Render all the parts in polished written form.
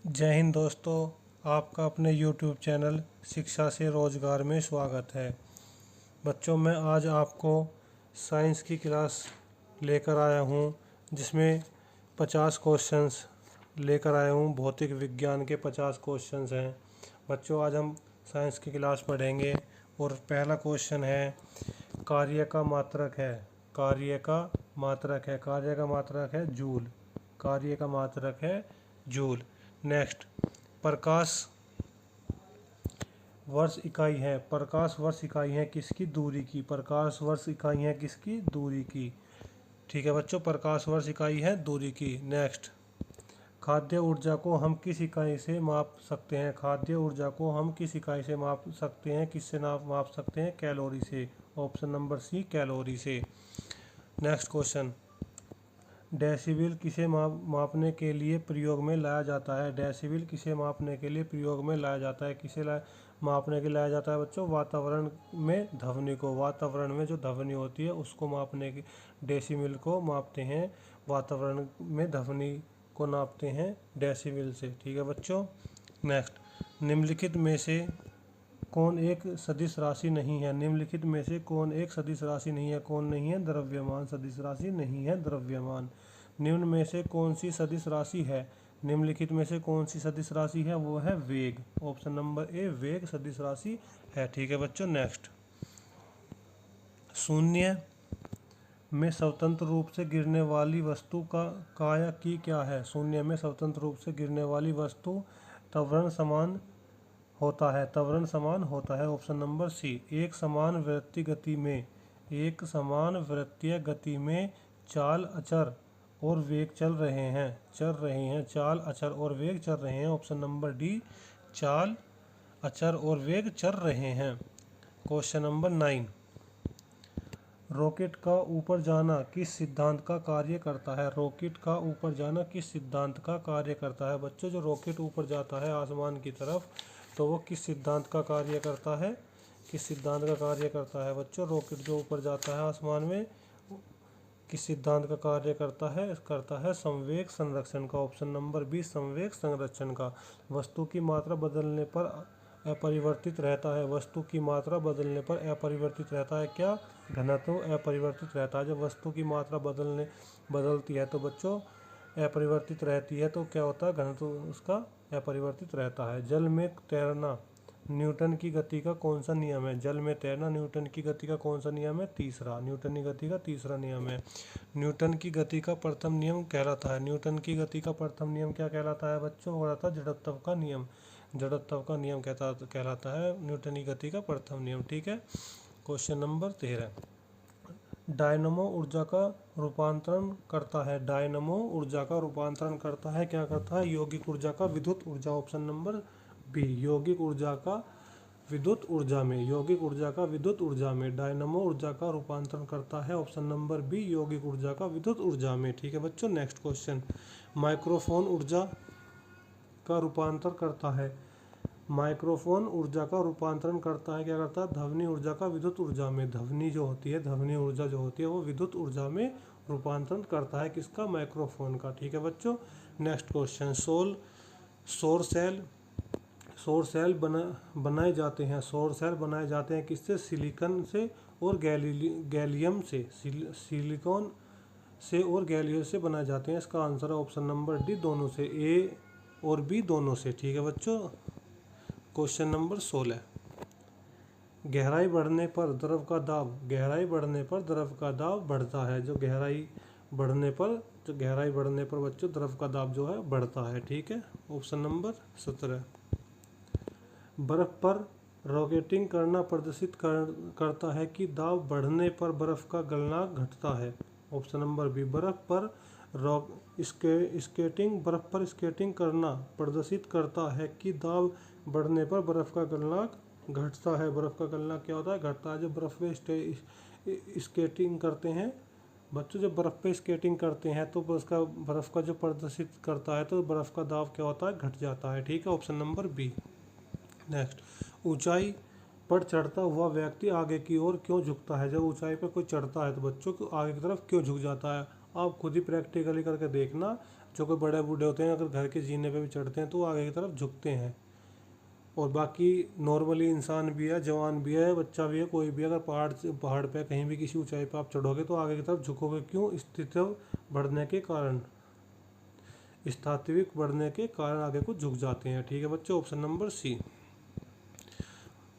जय हिंद दोस्तों। आपका अपने YouTube चैनल शिक्षा से रोजगार में स्वागत है। बच्चों, मैं आज आपको साइंस की क्लास लेकर आया हूँ जिसमें 50 क्वेश्चंस लेकर आया हूँ। भौतिक विज्ञान के 50 क्वेश्चंस हैं। बच्चों, आज हम साइंस की क्लास पढ़ेंगे और पहला क्वेश्चन है कार्य का मात्रक है। कार्य का मात्रक है। कार्य का मात्रक है जूल। कार्य का मात्रक है जूल। नेक्स्ट, प्रकाश वर्ष इकाई है। प्रकाश वर्ष इकाई है किसकी? दूरी की। प्रकाश वर्ष इकाई है किसकी? दूरी की। ठीक है बच्चों, प्रकाश वर्ष इकाई है दूरी की। नेक्स्ट, खाद्य ऊर्जा को हम किस इकाई से माप सकते हैं? खाद्य ऊर्जा को हम किस इकाई से माप सकते हैं? किससे माप सकते हैं? कैलोरी से। ऑप्शन नंबर सी, कैलोरी से। नेक्स्ट क्वेश्चन, डेसिबल किसे मापने के लिए प्रयोग में लाया जाता है? डेसिबल किसे मापने के लिए प्रयोग में लाया जाता है? मापने के लिए लाया जाता है बच्चों? वातावरण में ध्वनि को। वातावरण में जो ध्वनि होती है उसको मापने की डेसिबल को मापते हैं। वातावरण में ध्वनि को नापते हैं डेसिबल से। ठीक है बच्चों। नेक्स्ट, निम्नलिखित में से कौन एक सदिश राशि नहीं है? निम्नलिखित में से कौन एक सदिश राशि नहीं है? कौन नहीं है? द्रव्यमान सदिश राशि नहीं है, द्रव्यमान। निम्न में से कौन सी सदिश राशि है? निम्नलिखित में से कौन सी सदिश राशि है? वो है वेग। ऑप्शन नंबर ए, वेग सदिश राशि है। ठीक है बच्चों। नेक्स्ट, शून्य में स्वतंत्र रूप से गिरने वाली वस्तु का काया की क्या है? शून्य में स्वतंत्र रूप से गिरने वाली वस्तु त्वरण समान होता है। त्वरण समान होता है। ऑप्शन नंबर सी, एक समान वृत्तीय गति में चाल अचर और वेग चल रहे हैं। चाल अचर और वेग चल रहे हैं। ऑप्शन नंबर डी, चाल अचर और वेग चल रहे हैं। क्वेश्चन नंबर 9, रॉकेट का ऊपर जाना किस सिद्धांत का कार्य करता है? रॉकेट का ऊपर जाना किस सिद्धांत का कार्य करता है? बच्चों, जो रॉकेट ऊपर जाता है आसमान की तरफ, तो वो किस सिद्धांत का कार्य करता है? किस सिद्धांत का कार्य करता है बच्चों? रॉकेट जो ऊपर जाता है आसमान में, किस सिद्धांत का कार्य करता है? करता है संवेग संरक्षण का। ऑप्शन नंबर बी, संवेग संरक्षण का। वस्तु की मात्रा बदलने पर अपरिवर्तित रहता है। वस्तु की मात्रा बदलने पर अपरिवर्तित रहता है क्या? घनत्व अपरिवर्तित रहता है। जब वस्तु की मात्रा बदलती है तो बच्चों अपरिवर्तित रहती है, तो क्या होता है? घनत्व उसका अपरिवर्तित रहता है। जल में तैरना न्यूटन की गति का कौन सा नियम है? जल में तैरना न्यूटन की गति का कौन सा नियम है? तीसरा। न्यूटन की गति का तीसरा नियम है। न्यूटन की गति का प्रथम नियम कहलाता है। न्यूटन की गति का प्रथम नियम क्या कहलाता है बच्चों? वो रहता है जड़त्व का नियम। जड़त्व का नियम कहलाता है न्यूटन की गति का प्रथम नियम। ठीक है। क्वेश्चन नंबर 13, डायनमो ऊर्जा का रूपांतरण करता है। डायनमो ऊर्जा का रूपांतरण करता है, क्या करता है? यौगिक ऊर्जा का विद्युत ऊर्जा। ऑप्शन नंबर बी, यौगिक ऊर्जा का विद्युत ऊर्जा में। यौगिक ऊर्जा का विद्युत ऊर्जा में डायनमो ऊर्जा का रूपांतरण करता है। ऑप्शन नंबर बी, यौगिक ऊर्जा का विद्युत ऊर्जा में। ठीक है बच्चों। नेक्स्ट क्वेश्चन, माइक्रोफोन ऊर्जा का रूपांतर करता है। माइक्रोफोन ऊर्जा का रूपांतरण करता है, क्या करता है? ध्वनि ऊर्जा का विद्युत ऊर्जा में। ध्वनि ऊर्जा जो होती है वो विद्युत ऊर्जा में रूपांतरण करता है। किसका? माइक्रोफोन का। ठीक है बच्चों। नेक्स्ट क्वेश्चन, सौर सेल बनाए जाते हैं। सौर सेल बनाए जाते हैं किससे? सिलिकॉन से और गैलियम से। सिलिकॉन से और गैलियम से बनाए जाते हैं। इसका आंसर है ऑप्शन नंबर डी, दोनों से। ए और बी दोनों से। ठीक है बच्चों। क्वेश्चन नंबर 16, गहराई बढ़ने पर द्रव का दाब। गहराई बढ़ने पर द्रव का दाब बढ़ता है। गहराई बढ़ने पर बच्चों द्रव का दाब जो है बढ़ता है। ठीक है। ऑप्शन नंबर 17, बर्फ पर रॉकेटिंग करना प्रदर्शित करता है कि दाब बढ़ने पर बर्फ का गलनांक घटता है। ऑप्शन नंबर बी, बर्फ पर स्केटिंग करना प्रदर्शित करता है कि दाब बढ़ने पर बर्फ का गलनांक घटता है। बर्फ का गलनांक क्या होता है? घटता है। जब बर्फ पे स्केटिंग करते हैं बच्चों, जब बर्फ पे स्केटिंग करते हैं तो बर्फ का जो प्रदर्शित करता है तो बर्फ का दाब क्या होता है? घट जाता है। ठीक है। Option number B. नेक्स्ट, ऊंचाई पर चढ़ता हुआ व्यक्ति आगे की ओर क्यों झुकता है? जब ऊंचाई पर कोई चढ़ता है तो बच्चों को आगे की तरफ क्यों झुक जाता है? आप खुद ही प्रैक्टिकली करके देखना। जो कोई बड़े बूढ़े होते हैं अगर घर के जीने पे भी चढ़ते हैं तो वो आगे की तरफ झुकते हैं। और बाकी नॉर्मली इंसान भी है, जवान भी है, बच्चा भी है, कोई भी अगर पहाड़ पे कहीं भी किसी ऊंचाई पे आप चढ़ोगे तो आगे की तरफ झुकोगे। क्यों? स्थिति बढ़ने के कारण, स्थात्विक बढ़ने के कारण आगे को झुक जाते हैं। ठीक है बच्चों, option number C.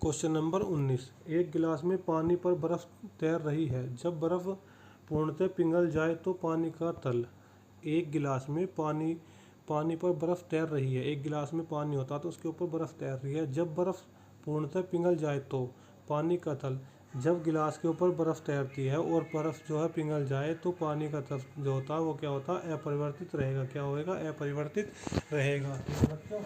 Question number 19, एक गिलास में पानी पर बर्फ तैर रही है, जब बर्फ पूर्णतः पिघल जाए तो पानी का तल। एक गिलास में पानी पर बर्फ तैर रही है, एक गिलास में पानी होता तो उसके ऊपर बर्फ तैर रही है, जब बर्फ पूर्णतः पिघल जाए तो पानी का तल। जब गिलास के ऊपर बर्फ तैरती है और बर्फ जो है पिघल जाए तो पानी का तल जो होता है वो क्या होता है? अपरिवर्तित रहेगा। क्या होगा? अपरिवर्तित रहेगा। ठीक है बच्चों,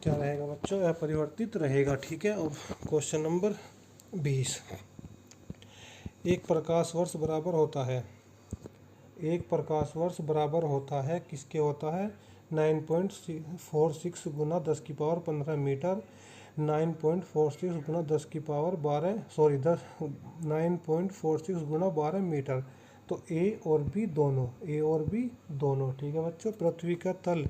क्या रहेगा बच्चों? अपरिवर्तित रहेगा। ठीक है। और क्वेश्चन नंबर 20, एक प्रकाश वर्ष बराबर होता है, एक प्रकाश वर्ष बराबर होता है किसके होता है? 9.46 गुना 10 की पावर 15 मीटर, 9.46 गुना 10 की पावर 12 सॉरी 9.46 गुना 12 मीटर। तो ए और बी दोनों, ए और बी दोनों। ठीक है बच्चों, पृथ्वी का तल,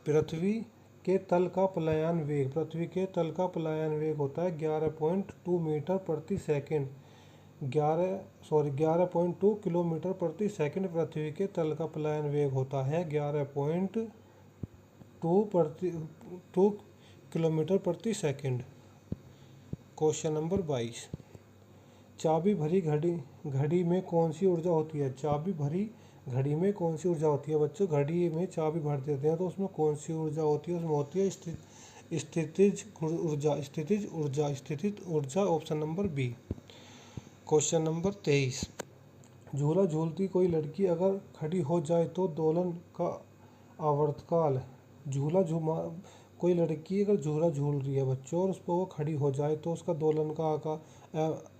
पृथ्वी के तल का पलायन वेग, पृथ्वी के तल का पलायन वेग होता है 11.2 मीटर प्रति सेकंड, 11.2 किलोमीटर प्रति सेकंड पृथ्वी के तल का पलायन वेग होता है 11.2 किलोमीटर प्रति सेकंड। क्वेश्चन नंबर 22, चाबी भरी घड़ी में कौन सी ऊर्जा होती है? चाबी भरी घड़ी में कौन सी ऊर्जा होती है बच्चों? घड़ी में चाबी भर देते हैं तो उसमें कौन सी ऊर्जा होती है? उसमें होती है स्थितिज ऊर्जा। Option number B. Question number 23, झूला झूलती कोई लड़की अगर खड़ी हो जाए तो दोलन का आवर्तकाल। कोई लड़की अगर झूला झूल रही है बच्चों और उस पर वो खड़ी हो जाए तो उसका दोलन का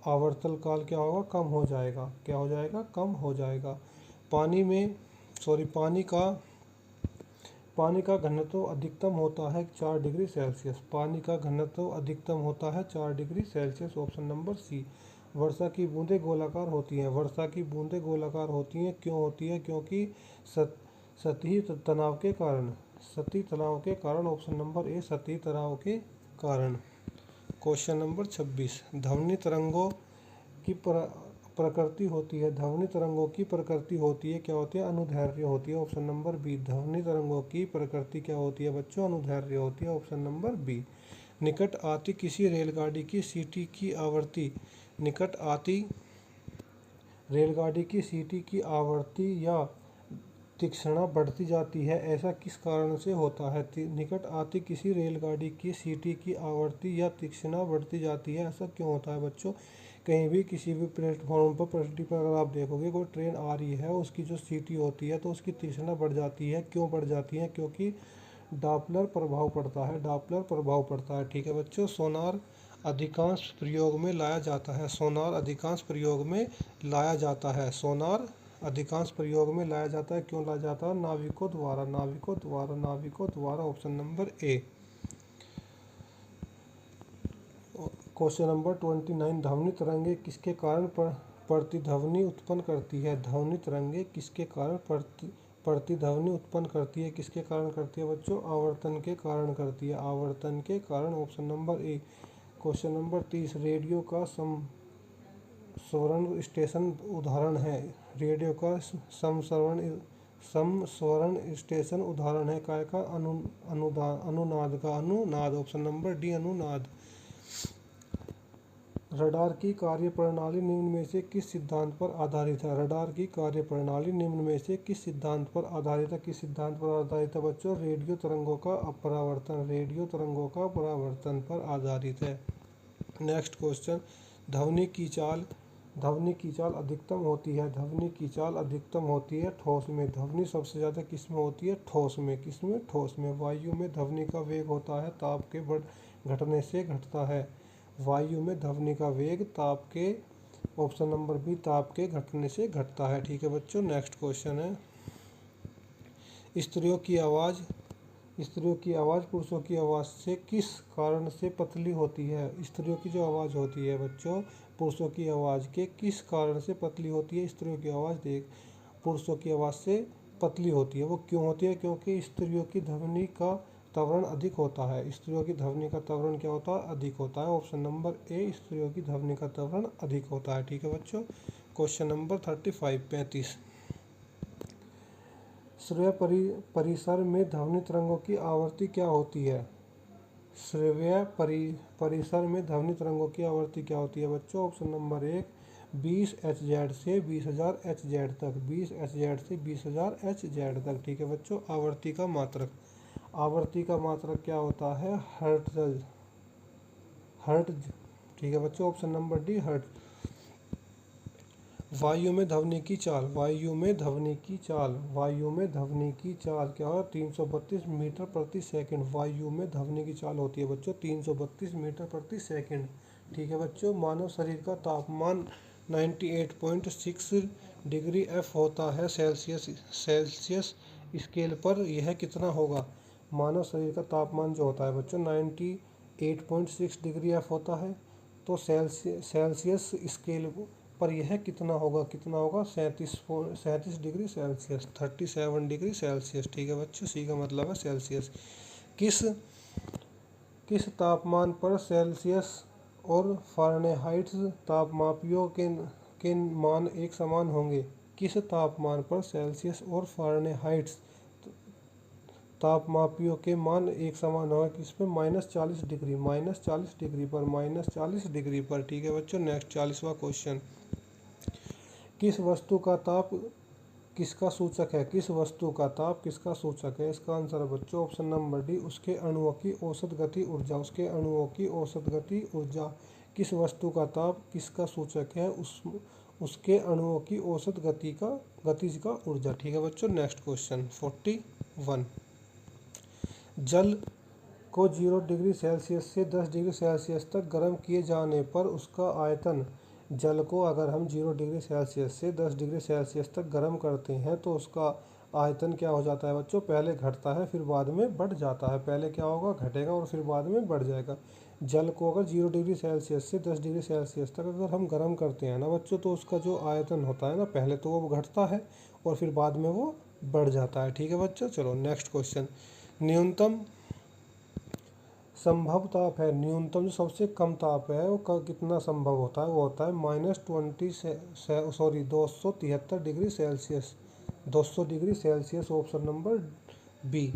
आवर्तन काल क्या होगा? कम हो जाएगा। क्या हो जाएगा? कम हो जाएगा। पानी का घनत्व अधिकतम होता है 4 डिग्री सेल्सियस, पानी का घनत्व अधिकतम होता है 4 degree Celsius. Option number C. वर्षा की बूंदें गोलाकार होती हैं, वर्षा की बूंदें गोलाकार होती हैं, क्यों होती है? क्योंकि सतही तनाव के कारण, सतही तनाव के कारण। ऑप्शन नंबर ए, सतही तनाव के कारण। क्वेश्चन नंबर 26, ध्वनि तरंगों की प्रकृति होती है, ध्वनि तरंगों की प्रकृति होती है क्या होती है? अनुदैर्घ्य होती है। Option number B. ध्वनि तरंगों की प्रकृति क्या होती है बच्चों? अनुदैर्घ्य होती है। Option number B. निकट आती किसी रेलगाड़ी की सीटी की आवृत्ति, निकट आती रेलगाड़ी की सीटी की आवृत्ति या तीक्ष्णता बढ़ती जाती है, ऐसा किस कारण से होता है? निकट आती किसी रेलगाड़ी की सीटी की आवृत्ति या तीक्ष्णता बढ़ती जाती है, ऐसा क्यों होता है बच्चों? कहीं भी किसी भी प्लेटफॉर्म पर पटरी पर अगर आप देखोगे कोई ट्रेन आ रही है, उसकी जो सीटी होती है तो उसकी तीक्ष्णता बढ़ जाती है। क्यों बढ़ जाती है? क्योंकि डॉपलर प्रभाव पड़ता है, डॉपलर प्रभाव पड़ता है। ठीक है बच्चों, सोनार अधिकांश प्रयोग में लाया जाता है, सोनार अधिकांश प्रयोग में लाया जाता है, सोनार अधिकांश प्रयोग में लाया जाता है। क्यों लाया जाता है? नाविकों द्वारा, नाविकों द्वारा, नाविकों द्वारा। Option number A. Question number 29, ध्वनि तरंगे किसके कारण प्रतिध्वनि उत्पन्न करती है? ध्वनि तरंगे किसके कारण प्रतिध्वनि उत्पन्न करती है? किसके कारण करती है बच्चों? आवर्तन के कारण करती है, आवर्तन के कारण। Option number A. Question number 30, radio का समस्वरण स्टेशन उदाहरण है, रेडियो का समस्वरण स्टेशन उदाहरण है काय का? अनुनाद का, अनुनाद। ऑप्शन नंबर डी, अनुनाद। रडार की कार्यप्रणाली निम्न में से किस सिद्धांत पर आधारित है? रडार की कार्यप्रणाली निम्न में से किस सिद्धांत पर आधारित है? किस सिद्धांत पर आधारित है बच्चों? रेडियो तरंगों का अपरावर्तन, रेडियो तरंगों का परावर्तन पर आधारित है। नेक्स्ट क्वेश्चन, ध्वनि की चाल अधिकतम होती है, ध्वनि की चाल अधिकतम होती है ठोस में, ध्वनि सबसे ज़्यादा किस में होती है? ठोस में। किस में? ठोस में। वायु में ध्वनि का वेग होता है ताप के घटने से घटता है, वायु में ध्वनि का वेग ताप के, ऑप्शन नंबर बी, ताप के घटने से घटता है। ठीक है बच्चों, नेक्स्ट क्वेश्चन है, स्त्रियों की आवाज़ पुरुषों की आवाज़ से किस कारण से पतली होती है? स्त्रियों की जो आवाज़ होती है बच्चों पुरुषों की आवाज़ के किस कारण से पतली होती है? स्त्रियों की आवाज़ देख पुरुषों की आवाज़ से पतली होती है। वो क्यों होती है? क्योंकि स्त्रियों की ध्वनि का त्वरण अधिक होता है। स्त्रियों की ध्वनि का त्वरण क्या होता है? अधिक होता है। ऑप्शन नंबर ए, स्त्रियों की ध्वनि का त्वरण अधिक होता है। ठीक है बच्चों। Question number 35। श्रव्य परिसर में ध्वनि तरंगों की आवृत्ति क्या होती है? श्रव्य परिसर में ध्वनि तरंगों की आवृत्ति क्या होती है बच्चों? ऑप्शन नंबर एक, 20 Hz से 20,000 Hz तक, 20 Hz से 20,000 Hz तक। ठीक है बच्चों। आवृत्ति का मात्रक क्या होता है? हर्ट्ज। ठीक है बच्चों। Option number D, hertz. वायु में ध्वनि की चाल क्या है? 332 मीटर प्रति सेकंड वायु में ध्वनि की चाल होती है बच्चों, 332 मीटर प्रति सेकंड। ठीक है बच्चों। मानव शरीर का तापमान 98.6 डिग्री एफ होता है सेल्सियस स्केल पर। यह कितना होगा? मानव शरीर का तापमान जो होता है बच्चों 98.6 डिग्री एफ होता है, तो सेल्सियस स्केल पर यह कितना होगा? 37 डिग्री सेल्सियस, 37 डिग्री सेल्सियस। ठीक है बच्चों। सी का मतलब है सेल्सियस। किस किस तापमान पर सेल्सियस और फ़ारेनहाइट तापमापियों के मान एक समान होंगे? किस तापमान पर सेल्सियस और फ़ारेनहाइट तापमापियों के मान एक समान होगा? किस पे? -40 डिग्री, -40 डिग्री पर, -40 डिग्री पर। ठीक है बच्चों। नेक्स्ट 40वां क्वेश्चन। किस वस्तु का ताप किसका सूचक है? किस वस्तु का ताप किसका सूचक है? इसका आंसर है बच्चों ऑप्शन नंबर डी, उसके अणुओं की औसत गति ऊर्जा। उसके अणुओं की औसत गति ऊर्जा। किस वस्तु का ताप किसका सूचक है? उसके अणुओं की औसत गतिज का ऊर्जा। ठीक है बच्चों। Next question 41। जल को 0 डिग्री सेल्सियस से 10 डिग्री सेल्सियस तक गर्म किए जाने पर उसका आयतन, जल को अगर हम 0 डिग्री सेल्सियस से 10 डिग्री सेल्सियस तक गर्म करते हैं तो उसका आयतन क्या हो जाता है बच्चों? पहले घटता है फिर बाद में बढ़ जाता है। पहले क्या होगा? घटेगा और फिर बाद में बढ़ जाएगा। जल को अगर 0 डिग्री सेल्सियस से 10 डिग्री सेल्सियस तक अगर हम गर्म करते हैं ना बच्चों, तो उसका जो आयतन होता है ना, पहले तो वो घटता है और फिर बाद में वो बढ़ जाता है। ठीक है बच्चों। चलो नेक्स्ट क्वेश्चन। न्यूनतम संभव ताप है, न्यूनतम जो सबसे कम ताप है वो कितना संभव होता है? वो होता है -273 degree Celsius, 200 degree Celsius. Option number B.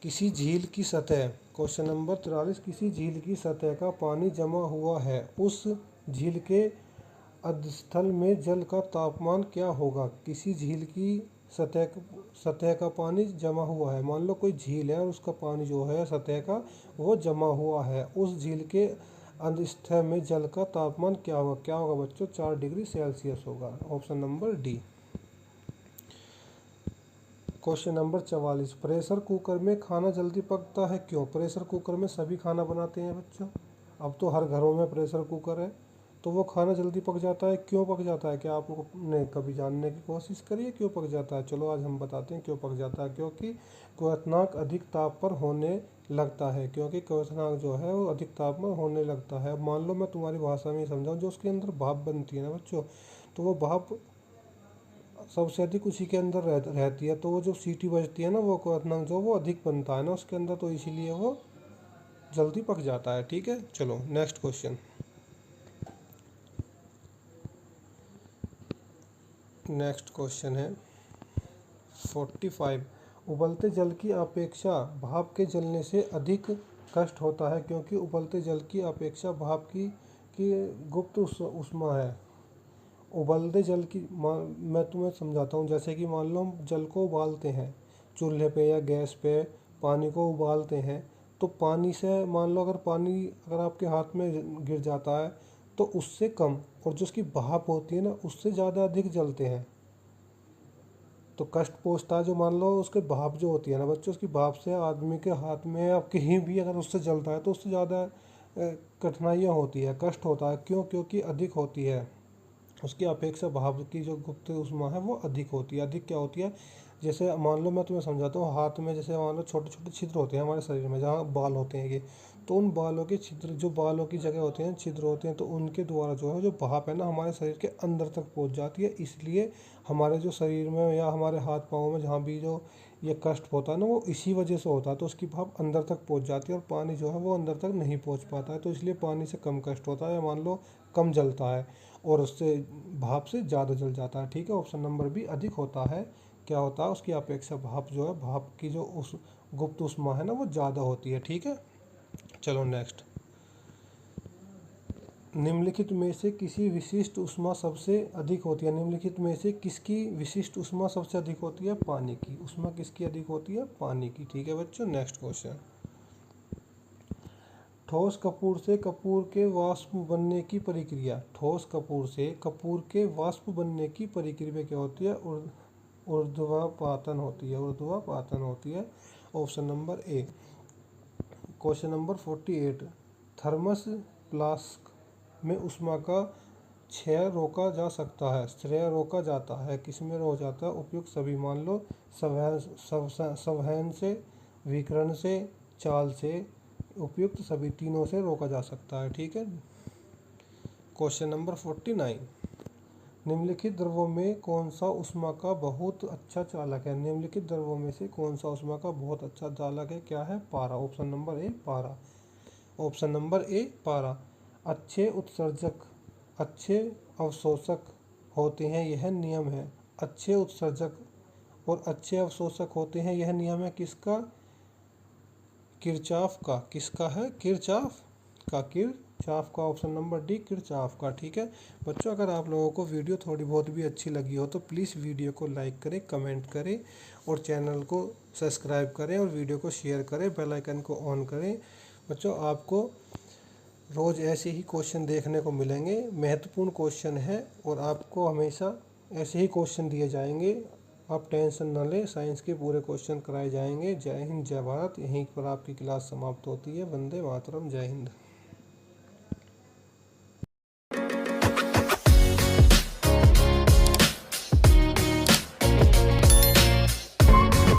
किसी झील की सतह, क्वेश्चन नंबर 43, किसी झील की सतह का पानी जमा हुआ है, उस झील के अधस्थल में जल का तापमान क्या होगा? किसी झील की सतह का पानी जमा हुआ है। मान लो कोई झील है और उसका पानी जो है सतह का वो जमा हुआ है, उस झील के अधस्थल में जल का तापमान क्या होगा? क्या होगा बच्चों? 4 डिग्री सेल्सियस होगा। Option number D. Question number 44। Pressure cooker में खाना जल्दी पकता है क्यों? प्रेशर कुकर में सभी खाना बनाते हैं बच्चों, अब तो हर घरों में प्रेशर कुकर है, तो वो खाना जल्दी पक जाता है। क्यों पक जाता है? क्या आपने कभी जानने की कोशिश करी है क्यों पक जाता है? चलो आज हम बताते हैं क्यों पक जाता है। क्योंकि क्वथनांक अधिक ताप पर होने लगता है। क्योंकि क्वथनांक जो है वो अधिक ताप में होने लगता है। अब मान लो मैं तुम्हारी भाषा में समझाऊँ, जो उसके अंदर भाप बनती है ना बच्चों, तो वो भाप सबसे अधिक उसी के अंदर रहती है, तो वो जो सीटी बजती है ना, वो क्वथनांक जो वो अधिक बनता है ना उसके अंदर, तो इसीलिए वो जल्दी पक जाता है। ठीक है। चलो नेक्स्ट क्वेश्चन। नेक्स्ट क्वेश्चन है 45। उबलते जल की अपेक्षा भाप के जलने से अधिक कष्ट होता है, क्योंकि उबलते जल की अपेक्षा भाप की गुप्त उष्मा है। उबलते जल की मैं तुम्हें समझाता हूँ। जैसे कि मान लो हम जल को उबालते हैं चूल्हे पे या गैस पे, पानी को उबालते हैं, तो पानी से मान लो अगर आपके हाथ में गिर जाता है तो उससे कम, और जो उसकी भाप होती है ना उससे ज़्यादा अधिक जलते हैं, तो कष्ट पहुँचता है। जो मान लो उसके भाप जो होती है ना बच्चों, उसकी भाप से आदमी के हाथ में या कहीं भी अगर उससे जलता है तो उससे ज़्यादा कठिनाइयाँ होती है, कष्ट होता है। क्यों? क्योंकि अधिक होती है उसकी अपेक्षा भाप की जो गुप्त उष्मा है वो अधिक होती है। अधिक क्या होती है? जैसे मान लो मैं तुम्हें समझाता हूँ, हाथ में जैसे मान लो छोटे छोटे छिद्र होते हैं हमारे शरीर में, जहाँ बाल होते हैं ये, तो उन बालों के छिद्र, जो बालों की जगह होते हैं, छिद्र होते हैं, तो उनके द्वारा जो है जो भाप है ना हमारे शरीर के अंदर तक पहुंच जाती है। इसलिए हमारे जो शरीर में या हमारे हाथ पाँव में जहाँ भी जो ये कष्ट होता है ना, वो इसी वजह से होता है। तो उसकी भाप अंदर तक पहुंच जाती है और पानी जो है वो अंदर तक नहीं पहुंच पाता है। तो इसलिए पानी से कम कष्ट होता है, या मान लो कम जलता है, और उससे भाप से ज़्यादा जल जाता है। ठीक है, ऑप्शन नंबर बी अधिक होता है। क्या होता है, उसकी अपेक्षा भाप जो है, भाप की जो उस गुप्त ऊष्मा है ना वो ज़्यादा होती है। ठीक है, चलो नेक्स्ट। निम्नलिखित में से किसी विशिष्ट ऊष्मा सबसे अधिक होती है। निम्नलिखित में से किसकी विशिष्ट ऊष्मा सबसे अधिक होती है? पानी की। ऊष्मा किसकी अधिक होती है? पानी की। ठीक है बच्चों, नेक्स्ट क्वेश्चन। ठोस कपूर से कपूर के वाष्प बनने की प्रक्रिया। ठोस कपूर से कपूर के वाष्प बनने की प्रक्रिया क्या होती है? ऊर्ध्वापातन होती है। ऊर्ध्वापातन होती है। Option number A. Question number 48। Thermos flask में ऊष्मा का क्षय रोका जा सकता है। क्षय रोका जाता है, किसमें रोका जाता है? उपयुक्त सभी। मान लो संवहन से, विकिरण से, चाल से, उपयुक्त सभी तीनों से रोका जा सकता है। ठीक है, क्वेश्चन नंबर 49। निम्नलिखित द्रव्यों में कौन सा ऊष्मा का बहुत अच्छा चालक है? निम्नलिखित द्रव्यों में से कौन सा ऊष्मा का बहुत अच्छा चालक है? क्या है? पारा। ऑप्शन नंबर ए पारा। ऑप्शन नंबर ए पारा। अच्छे उत्सर्जक, अच्छे अवशोषक होते हैं, यह नियम है। अच्छे उत्सर्जक और अच्छे अवशोषक होते हैं, यह नियम है किसका? किरचॉफ का। किसका है? किरचॉफ का। किरचॉफ का। ऑप्शन नंबर डी किरचॉफ का। ठीक है बच्चों, अगर आप लोगों को वीडियो थोड़ी बहुत भी अच्छी लगी हो तो प्लीज़ वीडियो को लाइक करें, कमेंट करें और चैनल को सब्सक्राइब करें और वीडियो को शेयर करें, बेल आइकन को ऑन करें। बच्चों, आपको रोज़ ऐसे ही क्वेश्चन देखने को मिलेंगे, महत्वपूर्ण क्वेश्चन है, और आपको हमेशा ऐसे ही क्वेश्चन दिए जाएंगे। आप टेंशन न लें, साइंस के पूरे क्वेश्चन कराए जाएंगे। जय हिंद, जय भारत। यहीं पर आपकी क्लास समाप्त होती है। वंदे मातरम। जय हिंद।